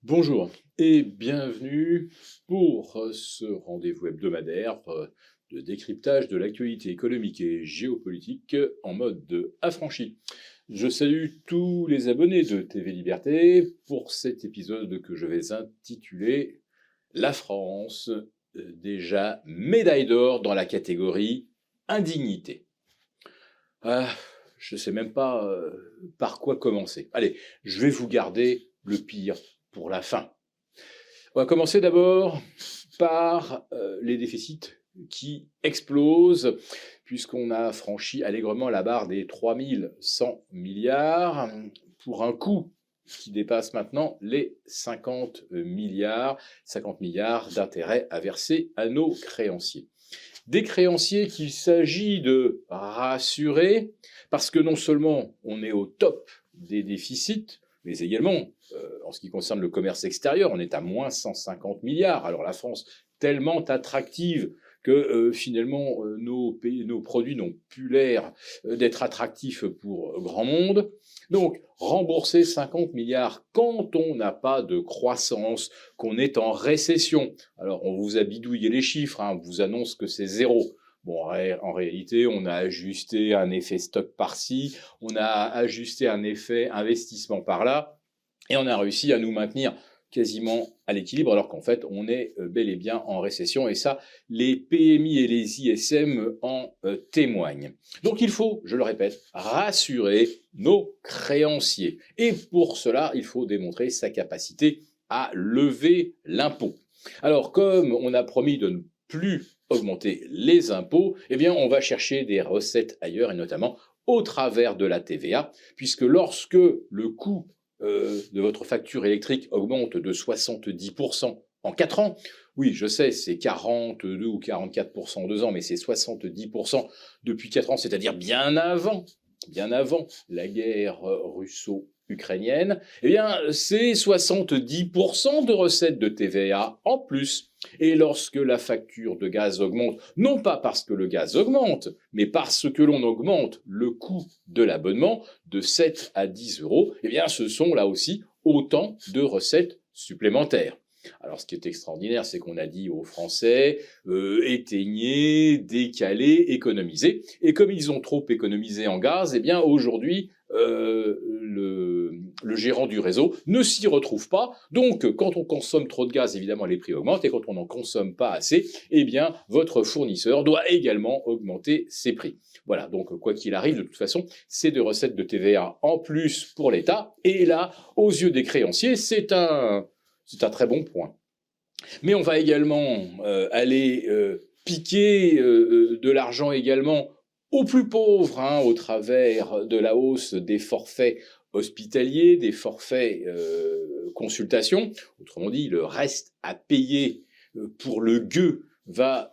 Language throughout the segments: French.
Bonjour et bienvenue pour ce rendez-vous hebdomadaire de décryptage de l'actualité économique et géopolitique en mode affranchi. Je salue tous les abonnés de TV Liberté pour cet épisode que je vais intituler La France, déjà médaille d'or dans la catégorie indignité. Je ne sais même pas par quoi commencer. Allez, je vais vous garder le pire pour la fin. On va commencer d'abord par les déficits qui explosent, puisqu'on a franchi allègrement la barre des 3100 milliards, pour un coût qui dépasse maintenant les 50 milliards d'intérêts à verser à nos créanciers. Des créanciers qu'il s'agit de rassurer, parce que non seulement on est au top des déficits, mais également, en ce qui concerne le commerce extérieur, on est à moins 150 milliards. Alors la France, tellement attractive que finalement nos produits n'ont plus l'air d'être attractifs pour grand monde. Donc rembourser 50 milliards quand on n'a pas de croissance, qu'on est en récession. Alors on vous a bidouillé les chiffres, on vous annonce que c'est zéro. Bon, en réalité, on a ajusté un effet stock par-ci, on a ajusté un effet investissement par-là, et on a réussi à nous maintenir quasiment à l'équilibre, alors qu'en fait, on est bel et bien en récession, et ça, les PMI et les ISM en témoignent. Donc il faut, je le répète, rassurer nos créanciers. Et pour cela, il faut démontrer sa capacité à lever l'impôt. Alors, comme on a promis de ne plus augmenter les impôts, eh bien, on va chercher des recettes ailleurs, et notamment au travers de la TVA, puisque lorsque le coût de votre facture électrique augmente de 70% en 4 ans, oui, je sais, c'est 42 ou 44% en 2 ans, mais c'est 70% depuis 4 ans, c'est-à-dire bien avant la guerre russo-ukrainienne, eh bien, c'est 70% de recettes de TVA en plus. Et lorsque la facture de gaz augmente, non pas parce que le gaz augmente, mais parce que l'on augmente le coût de l'abonnement de 7 à 10 euros, eh bien, ce sont là aussi autant de recettes supplémentaires. Alors, ce qui est extraordinaire, c'est qu'on a dit aux Français éteignez, décalez, économisez. Et comme ils ont trop économisé en gaz, eh bien aujourd'hui, le gérant du réseau ne s'y retrouve pas. Donc, quand on consomme trop de gaz, évidemment, les prix augmentent. Et quand on n'en consomme pas assez, eh bien, votre fournisseur doit également augmenter ses prix. Voilà, donc quoi qu'il arrive, de toute façon, c'est de recettes de TVA en plus pour l'État. Et là, aux yeux des créanciers, c'est un très bon point. Mais on va également aller piquer de l'argent également aux plus pauvres, au travers de la hausse des forfaits hospitaliers, des forfaits consultation. Autrement dit, le reste à payer pour le gueux va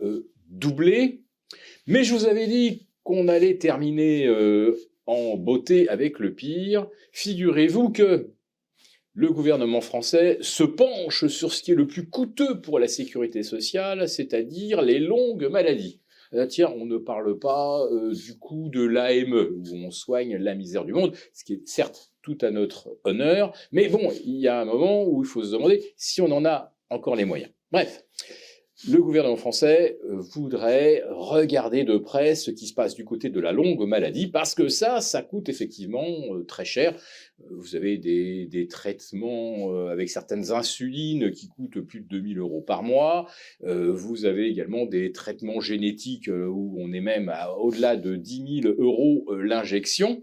doubler. Mais je vous avais dit qu'on allait terminer en beauté avec le pire. Figurez-vous que le gouvernement français se penche sur ce qui est le plus coûteux pour la sécurité sociale, c'est-à-dire les longues maladies. Tiens, on ne parle pas du coût de l'AME, où on soigne la misère du monde, ce qui est certes tout à notre honneur, mais bon, il y a un moment où il faut se demander si on en a encore les moyens. Bref, le gouvernement français voudrait regarder de près ce qui se passe du côté de la longue maladie, parce que ça coûte effectivement très cher. Vous avez des traitements avec certaines insulines qui coûtent plus de 2 000 euros par mois. Vous avez également des traitements génétiques où on est même au-delà de 10 000 euros l'injection.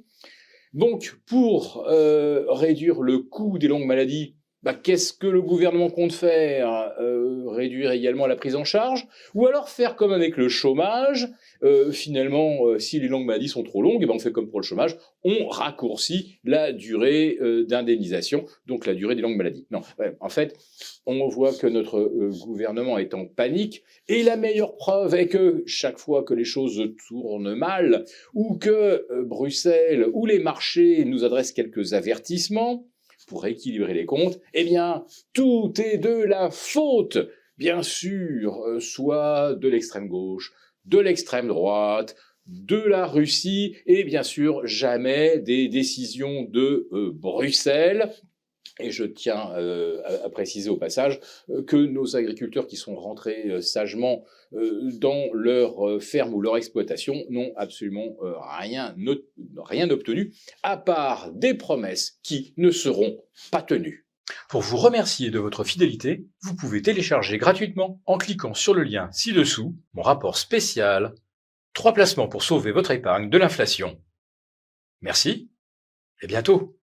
Donc, pour réduire le coût des longues maladies, qu'est-ce que le gouvernement compte faire ? Réduire également la prise en charge ? Ou alors faire comme avec le chômage, finalement, si les longues maladies sont trop longues, on fait comme pour le chômage, on raccourcit la durée d'indemnisation, donc la durée des longues maladies. Non, en fait, on voit que notre gouvernement est en panique, et la meilleure preuve est que chaque fois que les choses tournent mal, ou que Bruxelles ou les marchés nous adressent quelques avertissements, pour équilibrer les comptes, eh bien, tout est de la faute, bien sûr, soit de l'extrême gauche, de l'extrême droite, de la Russie, et bien sûr, jamais des décisions de Bruxelles. Et je tiens à préciser au passage que nos agriculteurs qui sont rentrés sagement dans leur ferme ou leur exploitation n'ont absolument rien obtenu, à part des promesses qui ne seront pas tenues. Pour vous remercier de votre fidélité, vous pouvez télécharger gratuitement en cliquant sur le lien ci-dessous mon rapport spécial 3 placements pour sauver votre épargne de l'inflation. Merci et bientôt.